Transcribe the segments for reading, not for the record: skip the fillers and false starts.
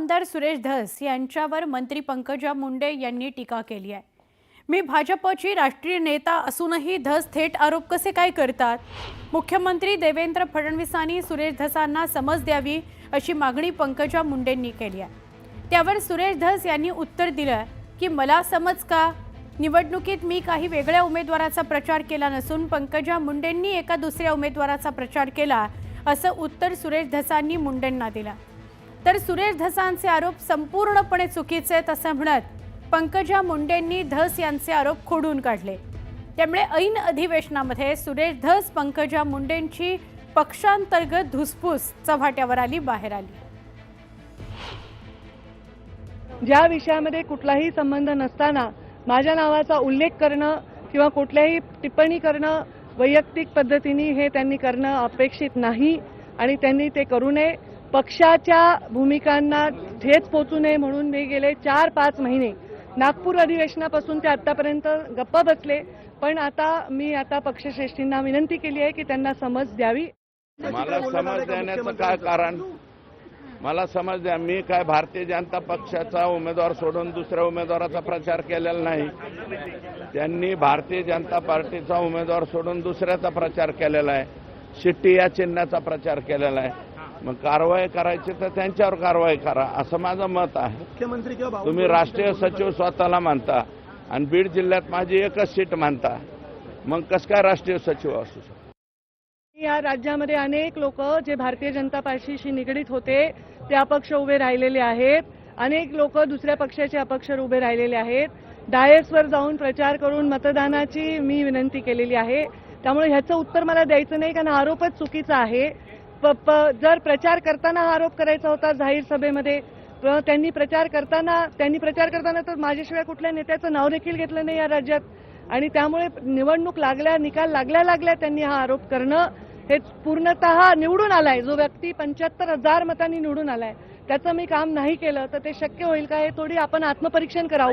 आमदार सुरेश धस यांच्यावर मंत्री पंकजा मुंडे यांनी टीका केली आहे। मी भाजपची राष्ट्रीय नेता असूनही धस थेट आरोप कसे काय करतात? मुख्यमंत्री देवेंद्र फडणवीसांनी सुरेश धसांना समज द्यावी अशी मागणी पंकजा मुंडेंनी केली आहे। त्यावर सुरेश धस यांनी उत्तर दिलं की मला समज का? निवडणुकीत मी काही वेगळ्या उमेदवाराचा प्रचार केला नसून पंकजा मुंडेंनी एका दुसऱ्या उमेदवाराचा प्रचार केला असं उत्तर सुरेश धसांनी मुंडेंना दिलं। तर सुरेश धसांचे आरोप संपूर्णपणे चुकीचे आहेत असं म्हणत पंकजा मुंडेंनी धस यांचे आरोप खोडून काढले। त्यामुळे ऐन अधिवेशनामध्ये सुरेश धस पंकजा मुंडेंची पक्षांतर्गत धुसफूस चव्हाट्यावर आली, बाहेर आली। ज्या विषयामध्ये कुठलाही संबंध नसताना माझ्या नावाचा उल्लेख करणं किंवा कुठल्याही टिप्पणी करणं वैयक्तिक पद्धतीने हे त्यांनी करणं अपेक्षित नाही आणि त्यांनी ते करू नये। पक्षाच्या भूमिकांना ठेच पोचू नये म्हणून मी गेले 4-5 महिने नागपूर अधिवेशनापासून ते आतापर्यंत गप्पा बसले, पण मी आता पक्षश्रेष्ठींना विनंती केली आहे की त्यांना समज द्यावी। मला समज देण्याचं काय कारण? मला समज द्या, मी काय भारतीय जनता पक्षाचा उमेदवार सोडून दुसऱ्या उमेदवाराचा प्रचार केलेला नाही। त्यांनी भारतीय जनता पार्टीचा उमेदवार सोडून दुसऱ्याचा प्रचार केलेला आहे, शिट्टी या चिन्हाचा प्रचार केलेला आहे। मग कारवाई करायची तर त्यांच्यावर कारवाई करा असं माझं मत आहे। मुख्यमंत्री किंवा तुम्ही राष्ट्रीय सचिव स्वतःला मानता आणि बीड जिल्ह्यात माझी एकच सीट मानता, मग कसं काय राष्ट्रीय सचिव असू शकतो? या राज्यामध्ये अनेक लोक जे भारतीय जनता पार्टीशी निगडीत होते ते अपक्ष उभे राहिलेले आहेत, अनेक लोक दुसऱ्या पक्षाचे अपक्ष उभे राहिलेले आहेत। डायसवर जाऊन प्रचार करून मतदानाची मी विनंती केलेली आहे। त्यामुळे ह्याचं उत्तर मला द्यायचं नाही, कारण आरोपच चुकीचा आहे। जर प्रचार करताना हा आरोप करायचा होता जाहीर सभेमध्ये, त्यांनी प्रचार करताना तर माझ्याशिवाय कुठल्या नेत्याचं नाव देखील घेतलं नाही या राज्यात, आणि त्यामुळे निवडणूक निकाल लागल्या त्यांनी हा आरोप करणं हे पूर्णतः निवडून आलाय जो व्यक्ती 75,000 मतांनी निवडून आलाय त्याचं मी काम नाही केलं तर ते शक्य होईल का हे थोडी आपण आत्मपरीक्षण करावं।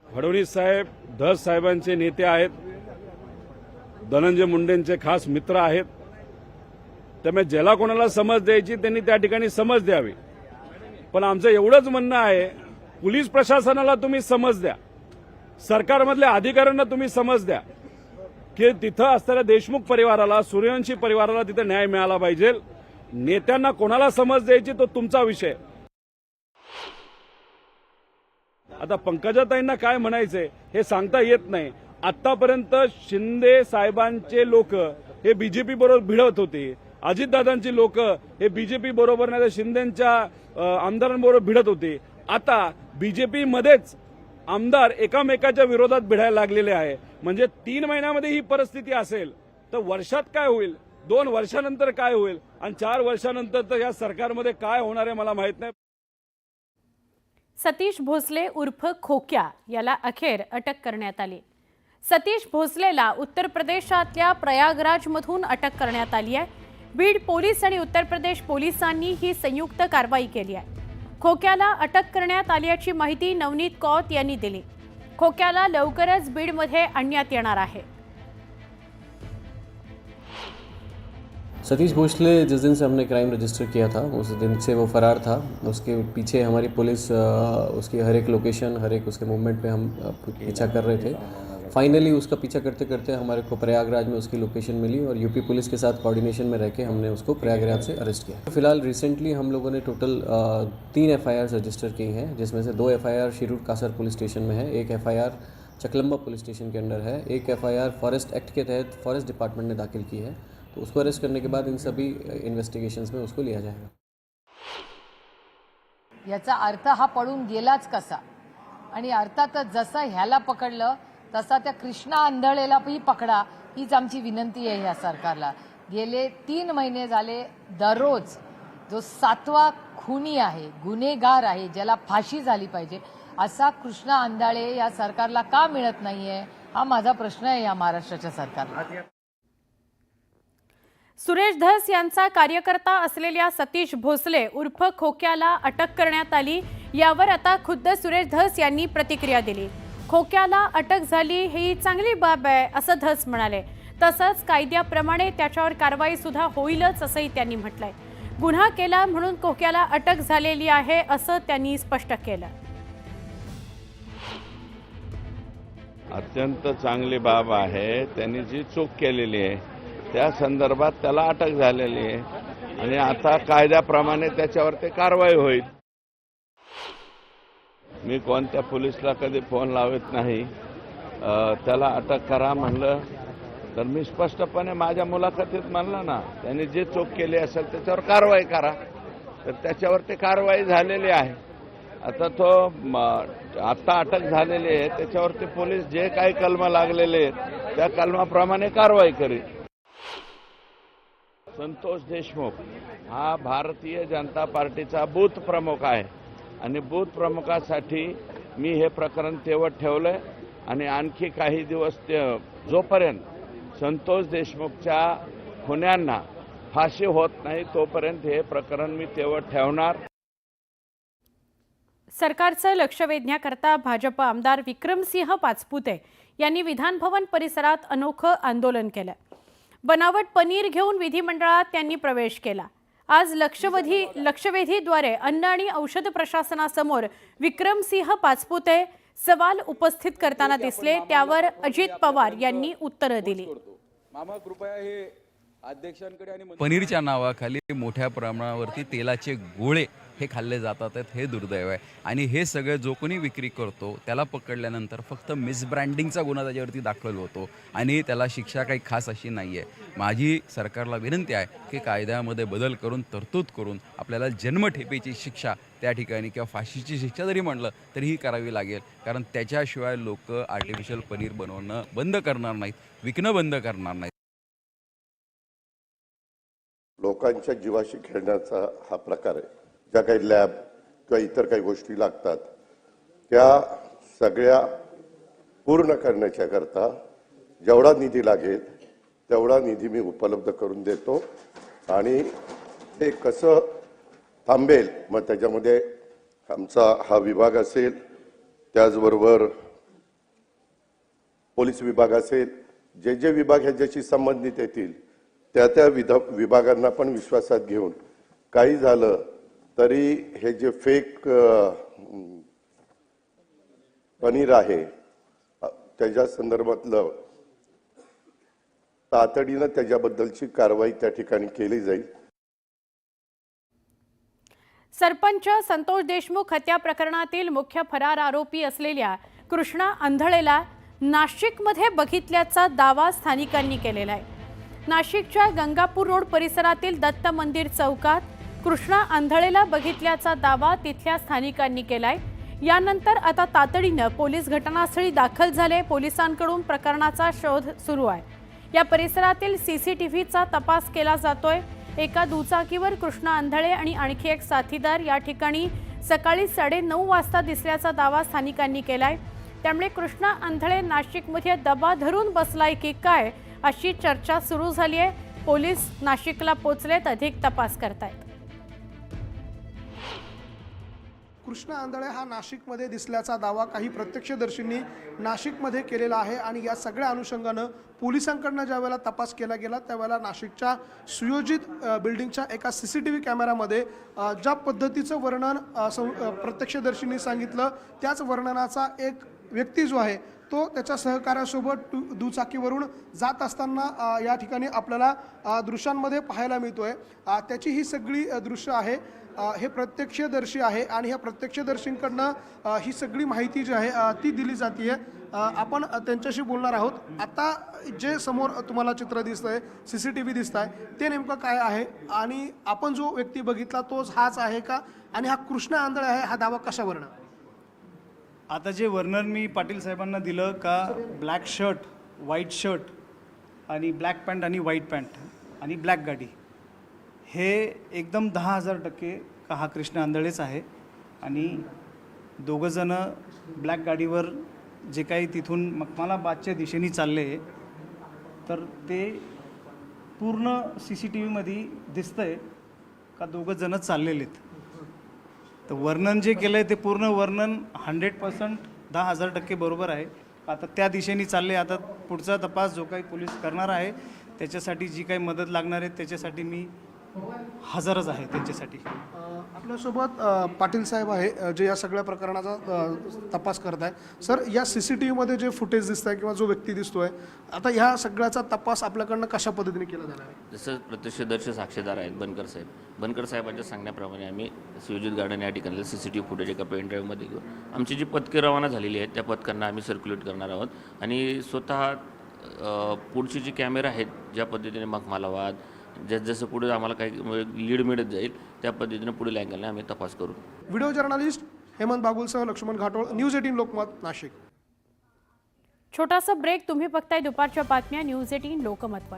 फडणवीस साहेब धस साहेबांचे नेते आहेत, धनंजय मुंडेंचे खास मित्र आहेत। त्यामुळे ज्याला कोणाला समज द्यायची त्यांनी त्या ठिकाणी समज द्यावी। पण आमचं एवढंच म्हणणं आहे, पोलीस प्रशासनाला तुम्ही समज द्या, सरकारमधल्या अधिकाऱ्यांना तुम्ही समज द्या की तिथं असणाऱ्या देशमुख परिवाराला, सूर्यवंशी परिवाराला तिथे न्याय मिळाला पाहिजे। नेत्यांना कोणाला समज द्यायची तो तुमचा विषय। आता पंकजाताईंना काय म्हणायचंय हे सांगता येत नाही। आतापर्यंत शिंदे साहेबांचे लोक हे बीजेपी बरोबर भिडत होते, अजितदादांची लोक हे बीजेपी बरोबर नाही तर शिंदेच्या आमदारांबरोबर भिडत होते। आता बीजेपी मध्येच आमदार एकामेकाच्या विरोधात भिडायला लागलेले आहे। म्हणजे 3 महिन्यामध्ये ही परिस्थिती असेल तर वर्षात काय होईल, 2 वर्षानंतर काय होईल आणि 4 वर्षानंतर तर या सरकारमध्ये काय होणार आहे मला माहित नाही। सतीश भोसले उर्फ खोक्या याला अखेर अटक करण्यात आली। सतीश भोसलेला उत्तर प्रदेशातल्या प्रयागराजमधून अटक करण्यात आली आहे। बीड पोलीस आणि उत्तर प्रदेश पोलिसांनी ही संयुक्त कारवाई केली आहे। खोक्याला अटक करण्यात आल्याची माहिती नवनीत कौत यांनी दिली। खोक्याला लवकरच बीडमध्ये आणण्यात येणार आहे। सतीश भोसले जिस दिन से हमने क्राइम रजिस्टर किया था उस दिन से वो फरार था। उसके पीछे हमारी पुलिस उसकी हर एक लोकेशन, हर एक उसके मूवमेंट पे हम पीछा कर रहे थे। फाइनली उसका पीछा करते करते हमारे को प्रयागराज में उसकी लोकेशन मिली और यूपी पुलिस के साथ कोऑर्डिनेशन में रह के हमने उसको प्रयागराज से अरेस्ट किया। फिलहाल रिसेंटली हम लोगों ने टोटल 3 FIR रजिस्टर की हैं, जिसमें से 2 FIR Shirur Kasar police station में है, 1 FIR चकलम्बा पुलिस स्टेशन के अंडर है, 1 FIR फॉरेस्ट एक्ट के तहत फॉरेस्ट डिपार्टमेंट ने दाखिल की है। तो उसको अरेस्ट करने के बाद इन सभी इन्वेस्टिगेशन्स में उसको लिया जाएगा। याचा अर्थ हा पळून गेलाच कसा, आणि अर्थातच जसं ह्याला पकडलं तसा त्या कृष्णा आंधळेला पकडा, हीच आमची विनंती आहे या सरकारला। गेले 3 महिने झाले दररोज जो 7वा खुनी आहे, गुन्हेगार आहे, ज्याला फाशी झाली पाहिजे असा कृष्णा आंधळे या सरकारला का मिळत नाहीये, हा माझा प्रश्न आहे या महाराष्ट्राच्या सरकारला। सुरेश धस यांचा कार्यकर्ता असलेल्या सतीश भोसले उर्फ खोक्याला अटक करण्यात आली। यावर आता खुद्द सुरेश धस यांनी प्रतिक्रिया दिली। खोक्याला अटक झाली ही चांगली बाब आहे असं धस म्हणाले। तसंच कायद्याप्रमाणे त्याच्यावर कारवाई सुद्धा होईलच असंही त्यांनी म्हटलंय। गुन्हा केला म्हणून कोक्याला अटक झालेली आहे असं त्यांनी स्पष्ट केलं. अत्यंत चांगली बाब आहे. त्यांनी जी चूक केलेली आहे त्या संदर्भात त्याला अटक झालेली आहे आणि आता कायद्याप्रमाणे त्याच्यावरती कारवाई होईल. मी कोणत्या पोलिसला कधी फोन लावत नाही. त्याला अटक करा म्हणलं तर मी स्पष्टपणे माझ्या मुलाखतीत म्हणलं ना, त्यांनी जे चूक केली असेल त्याच्यावर कारवाई करा. तर त्याच्यावरती कारवाई झालेली आहे. आता तो आत्ता अटक झालेली आहे त्याच्यावरती पोलीस जे काही कलम लागलेले आहेत त्या कलमाप्रमाणे कारवाई करील. संतोष देशमुख हा भारतीय जनता पार्टीचा बूथ प्रमुख आहे आणि बूथ प्रमुखासाठी मी हे प्रकरण तेवढं ठेवलंय आणि आणखी काही दिवस जोपर्यंत संतोष देशमुखच्या खुन्यांना फाशी होत नाही तोपर्यंत हे प्रकरण मी तेवढं ठेवणार. सरकारचं लक्ष वेधण्याकरता भाजप आमदार विक्रमसिंह पाचपुते यांनी विधानभवन परिसरात अनोखं आंदोलन केलं. बनावट पनीर घेऊन विधिमंडळात त्यांनी प्रवेश केला. आज लक्षवेधीद्वारे अन्न आणि औषध प्रशासनासमोर विक्रमसिंह पाचपुते सवाल उपस्थित करताना दिसले. त्यावर अजित पवार यांनी उत्तरं दिली. मामा कृपया हे अध्यक्षांकडे आणि पनीरच्या नावाखाली मोठ्या प्रमाणावरती तेलाचे गोळे हे खाल्ले जातात हे दुर्दैव आहे. आणि हे सगळं जो कोणी विक्री करतो त्याला पकडल्यानंतर फक्त मिसब्रँडिंगचा गुन्हा त्याच्यावरती दाखल होतो आणि त्याला शिक्षा काही खास अशी नाही आहे. माझी सरकारला विनंती आहे की कायद्यामध्ये बदल करून तरतूद करून आपल्याला जन्मठेपेची शिक्षा त्या ठिकाणी किंवा फाशीची शिक्षा जरी म्हणलं तरीही करावी लागेल. कारण त्याच्याशिवाय लोक आर्टिफिशियल पनीर बनवणं बंद करणार नाहीत, विकणं बंद करणार नाहीत. लोकांच्या जीवाशी खेळण्याचा हा प्रकार आहे. ज्या काही लॅब किंवा इतर काही गोष्टी लागतात त्या सगळ्या पूर्ण करण्याच्या करता जेवढा निधी लागेल तेवढा निधी मी उपलब्ध करून देतो आणि ते कसं थांबेल मग त्याच्यामध्ये आमचा हा विभाग असेल, त्याचबरोबर पोलीस विभाग असेल, जे जे विभाग ह्याच्याशी संबंधित येतील त्या विभागांना पण विश्वासात घेऊन काही झालं तरी हे जे फेक पनीर आहे त्याच्या संदर्भातलं तातडीनं त्याच्याबद्दलची कारवाई त्या ठिकाणी केली जाईल. सरपंच संतोष देशमुख हत्या प्रकरणातील मुख्य फरार आरोपी असलेल्या कृष्णा आंधळेला नाशिकमध्ये बघितल्याचा दावा स्थानिकांनी केलेला आहे. नाशिकच्या गंगापूर रोड परिसरातील दत्त मंदिर चौकात कृष्णा आंधळेला बघितल्याचा दावा तिथल्या स्थानिकांनी केलाय. यानंतर आता तातडीनं पोलीस घटनास्थळी दाखल झाले. पोलिसांकडून प्रकरणाचा शोध सुरू आहे. या परिसरातील सीसीटीव्हीचा तपास केला जातोय. एका दुचाकीवर कृष्णा आंधळे आणि आणखी एक साथीदार या ठिकाणी सकाळी 9:30 वाजता दिसल्याचा दावा स्थानिकांनी केलाय. त्यामुळे कृष्णा आंधळे नाशिकमध्ये दबा धरून बसलाय की काय अशी चर्चा सुरू झाली आहे. पोलीस नाशिकला पोहोचलेत, अधिक तपास करतायत. कृष्णा आंधळे हा नाशिकमध्ये दिसल्याचा दावा काही प्रत्यक्षदर्शींनी नाशिकमध्ये केलेला आहे आणि या सगळ्या अनुषंगानं पोलिसांकडनं ज्यावेळेला तपास केला गेला त्यावेळेला नाशिकच्या सुयोजित बिल्डिंगच्या एका CCTV कॅमेरामध्ये ज्या पद्धतीचं वर्णन प्रत्यक्षदर्शींनी सांगितलं त्याच वर्णनाचा एक व्यक्ती जो आहे तो त्याच्या सहकार्यासोबत दुचाकीवरून जात असताना या ठिकाणी आपल्याला दृश्यांमध्ये पाहायला मिळतोय. त्याची ही सगळी दृश्य आहे. हे प्रत्यक्षदर्शी आहे आणि ह्या प्रत्यक्षदर्शींकडनं ही सगळी माहिती जी आहे ती दिली जाते. आपण त्यांच्याशी बोलणार आहोत. आता जे समोर तुम्हाला चित्र दिसतंय, CCTV दिसत आहे, ते नेमकं काय आहे आणि आपण जो व्यक्ती बघितला तोच हाच आहे का आणि हा कृष्णा आंधळे आहे हा दावा कशावरनं? आता जे वर्णन मी पाटील साहेबांना दिलं का ब्लॅक शर्ट, व्हाईट शर्ट आणि ब्लॅक पॅन्ट आणि व्हाईट पॅन्ट आणि ब्लॅक गाडी, हे एकदम 10,000% का हा कृष्णा आंधळेच आहे. आणि दोघंजणं ब्लॅक गाडीवर जे काही तिथून मखमालाबादच्या दिशेने चालले तर ते पूर्ण CCTVमध्ये दिसतंय का दोघंजणं चाललेलेत. तर वर्णन जे केलं आहे ते पूर्ण वर्णन 100% 10,000% बरोबर आहे. आता त्या दिशेने चालले. आता पुढचा तपास जो काही पोलीस करणार आहे त्याच्यासाठी जी काही मदत लागणार आहे त्याच्यासाठी मी हजरच आहे त्यांच्यासाठी. आपल्यासोबत पाटील साहेब आहे जे या सगळ्या प्रकरणाचा तपास करत आहे. सर, या CCTVमध्ये जे फुटेज दिसत आहे किंवा जो व्यक्ती दिसतोय, आता ह्या सगळ्याचा तपास आपल्याकडनं कशा पद्धतीने केला जाणार आहे? जसं प्रत्यक्षदर्शी साक्षीदार आहेत बनकर साहेबांच्या सांगण्याप्रमाणे आम्ही सुयोजित गार्डन या ठिकाणी CCTV फुटेज एका पेनड्राईव्हमध्ये घेऊन आमची जी पथके रवाना झालेली आहेत त्या पथकांना आम्ही सर्क्युलेट करणार आहोत आणि स्वतः पुढची जी कॅमेरा आहेत ज्या पद्धतीने मखमाला वाद जसं पुढे आम्हाला काही लीड मिळत जाईल त्या पद्धतीने पुढील अँगलने आम्ही तपास करू. व्हिडिओ जर्नलिस्ट हेमंत बागुलसह लक्ष्मण घाटोळ, न्यूज 18 लोकमत, नाशिक. छोटासा ब्रेक. तुम्ही बघताय दुपारच्या बातम्या न्यूज 18 लोकमतवर.